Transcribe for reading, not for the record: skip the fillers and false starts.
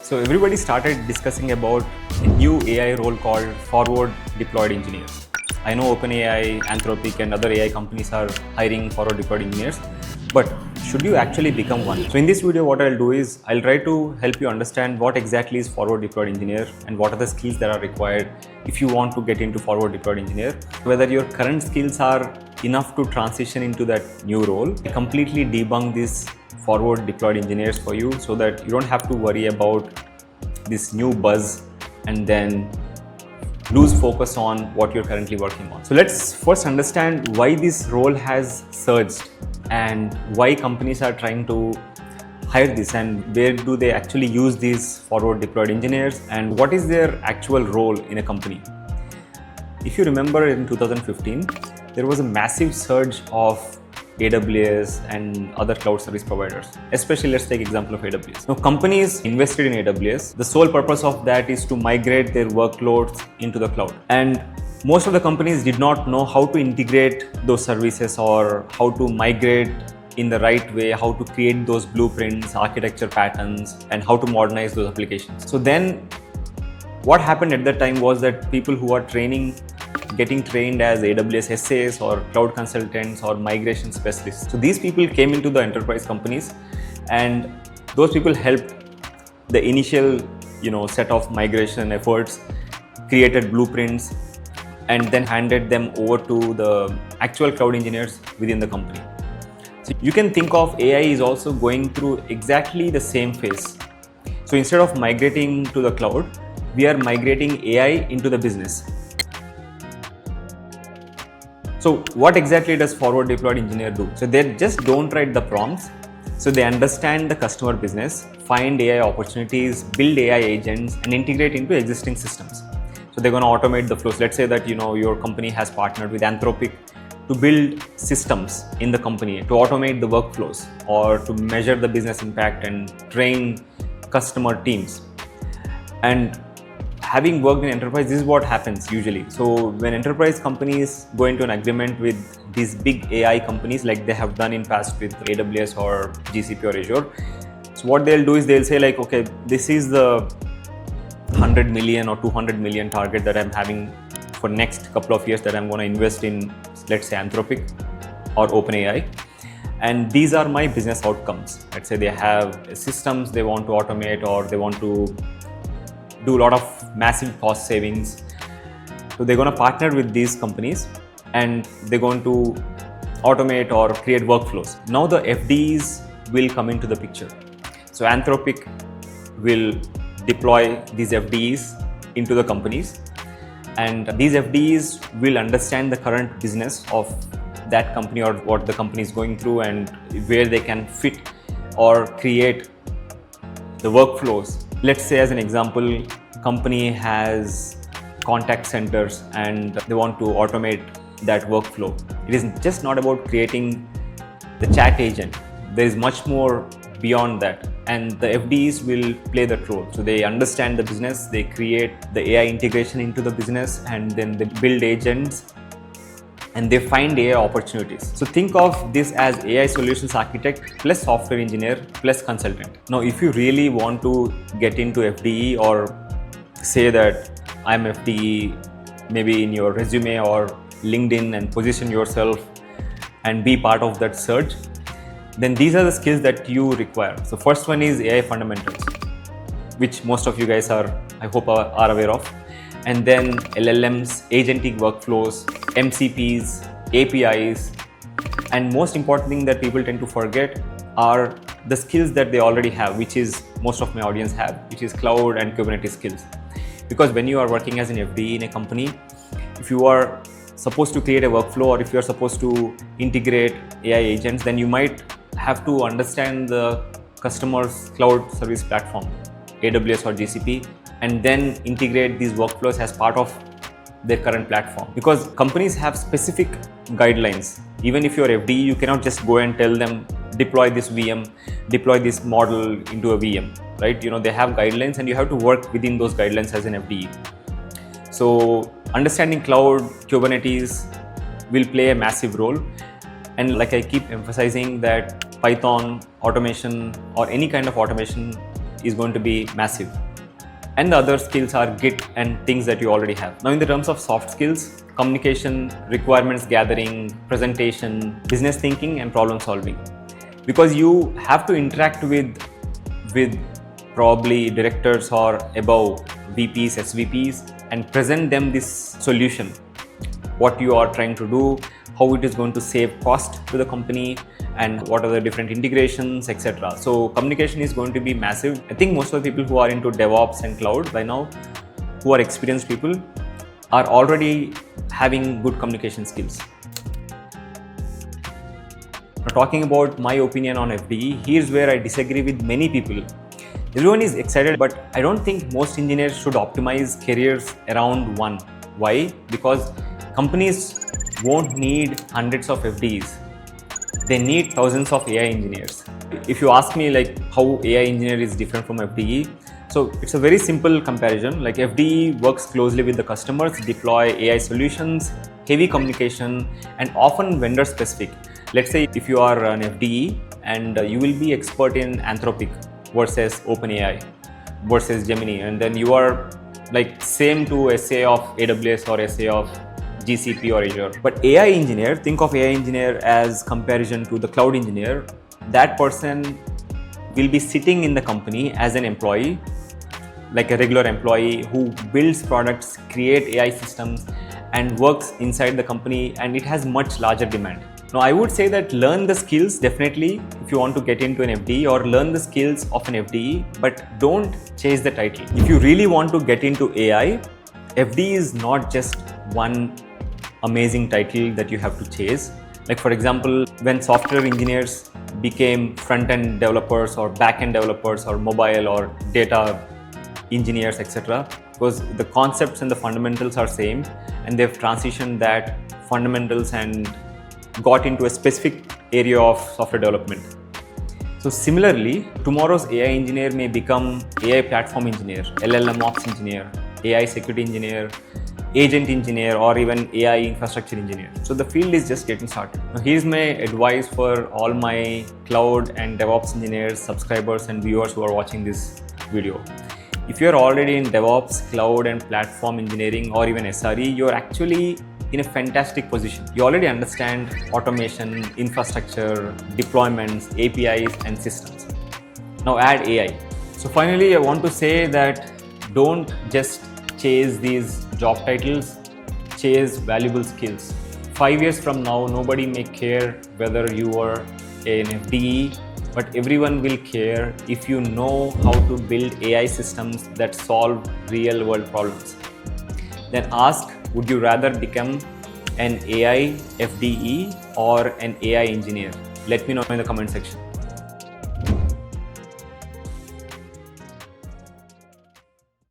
So everybody started discussing about a new AI role called forward deployed engineers. I know OpenAI, Anthropic and other AI companies are hiring forward deployed engineers, but should you actually become one? So in this video, what I'll do is I'll try to help you understand what exactly is forward deployed engineer and what are the skills that are required if you want to get into forward deployed engineer, whether your current skills are enough to transition into that new role. I completely debunk these forward deployed engineers for you so that you don't have to worry about this new buzz and then lose focus on what you're currently working on. So let's first understand why this role has surged and why companies are trying to hire this and where do they actually use these forward deployed engineers and what is their actual role in a company. If you remember in 2015, there was a massive surge of AWS and other cloud service providers. Especially, let's take example of AWS. Now, companies invested in AWS. The sole purpose of that is to migrate their workloads into the cloud. And most of the companies did not know how to integrate those services or how to migrate in the right way, how to create those blueprints, architecture patterns, and how to modernize those applications. So then what happened at that time was that people who are getting trained as AWS SAs or cloud consultants or migration specialists. So these people came into the enterprise companies and those people helped the initial set of migration efforts, created blueprints, and then handed them over to the actual cloud engineers within the company. So you can think of AI is also going through exactly the same phase. So instead of migrating to the cloud, we are migrating AI into the business. So what exactly does forward deployed engineer do? So they just don't write the prompts. So they understand the customer business, find AI opportunities, build AI agents, and integrate into existing systems. So they're going to automate the flows. Let's say that your company has partnered with Anthropic to build systems in the company to automate the workflows or to measure the business impact and train customer teams. And having worked in enterprise, this is what happens usually. So when enterprise companies go into an agreement with these big AI companies like they have done in past with AWS or GCP or Azure, so what they'll do is they'll say like, okay, this is the 100 million or 200 million target that I'm having for next couple of years that I'm going to invest in, let's say Anthropic or OpenAI. And these are my business outcomes. Let's say they have systems they want to automate or they want to do a lot of massive cost savings. So they're going to partner with these companies and they're going to automate or create workflows. Now the FDEs will come into the picture. So Anthropic will deploy these FDEs into the companies and these FDEs will understand the current business of that company or what the company is going through and where they can fit or create the workflows. Let's say as an example, company has contact centers and they want to automate that workflow. It is just not about creating the chat agent. There is much more beyond that. And the FDEs will play that role. So they understand the business, they create the AI integration into the business and then they build agents and they find AI opportunities. So think of this as AI solutions architect plus software engineer plus consultant. Now, if you really want to get into FDE or say that I'm FDE maybe in your resume or LinkedIn and position yourself and be part of that search, then these are the skills that you require. So first one is AI fundamentals, which most of you guys are aware of. And then LLMs, agentic workflows, MCPs, APIs, and most important thing that people tend to forget are the skills that they already have, which is most of my audience have, which is cloud and Kubernetes skills. Because when you are working as an FDE in a company, if you are supposed to create a workflow or if you are supposed to integrate AI agents, then you might have to understand the customer's cloud service platform, AWS or GCP, and then integrate these workflows as part of their current platform. Because companies have specific guidelines. Even if you're FDE, you cannot just go and tell them, deploy this VM, deploy this model into a VM, right? They have guidelines and you have to work within those guidelines as an FDE. So understanding cloud, Kubernetes will play a massive role. And like I keep emphasizing that Python automation or any kind of automation is going to be massive. And the other skills are Git and things that you already have. Now in the terms of soft skills, communication, requirements gathering, presentation, business thinking and problem solving. Because you have to interact with probably directors or above VPs, SVPs and present them this solution, what you are trying to do, how it is going to save cost to the company and what are the different integrations, etc. So communication is going to be massive. I think most of the people who are into DevOps and cloud by now, who are experienced people, are already having good communication skills. Now, talking about my opinion on FDE, here's where I disagree with many people. Everyone is excited, but I don't think most engineers should optimize careers around one. Why? Because companies won't need hundreds of FDEs. They need thousands of AI engineers. If you ask me like how AI engineer is different from FDE, so it's a very simple comparison. Like FDE works closely with the customers, deploy AI solutions, heavy communication, and often vendor specific. Let's say if you are an FDE and you will be expert in Anthropic versus OpenAI versus Gemini, and then you are like same to SA of AWS or SA of GCP or Azure. But AI engineer, think of AI engineer as comparison to the cloud engineer. That person will be sitting in the company as an employee, like a regular employee who builds products, create AI systems and works inside the company, and it has much larger demand. Now I would say that learn the skills definitely if you want to get into an FDE, or learn the skills of an FDE, but don't chase the title. If you really want to get into AI, FDE is not just one amazing title that you have to chase. Like for example, when software engineers became front-end developers or back-end developers or mobile or data engineers, etc., because the concepts and the fundamentals are same, and they've transitioned that fundamentals and got into a specific area of software development. So similarly, tomorrow's AI engineer may become AI platform engineer, LLM ops engineer, AI security engineer, agent engineer, or even AI infrastructure engineer. So the field is just getting started. Now here's my advice for all my cloud and DevOps engineers, subscribers and viewers who are watching this video. If you're already in DevOps, cloud and platform engineering, or even SRE, you're actually in a fantastic position. You already understand automation, infrastructure, deployments, APIs and systems. Now add AI. So finally, I want to say that don't just chase these job titles, chase valuable skills. 5 years from now, nobody may care whether you are an FDE, but everyone will care if you know how to build AI systems that solve real world problems. Then ask, would you rather become an AI FDE or an AI engineer? Let me know in the comment section.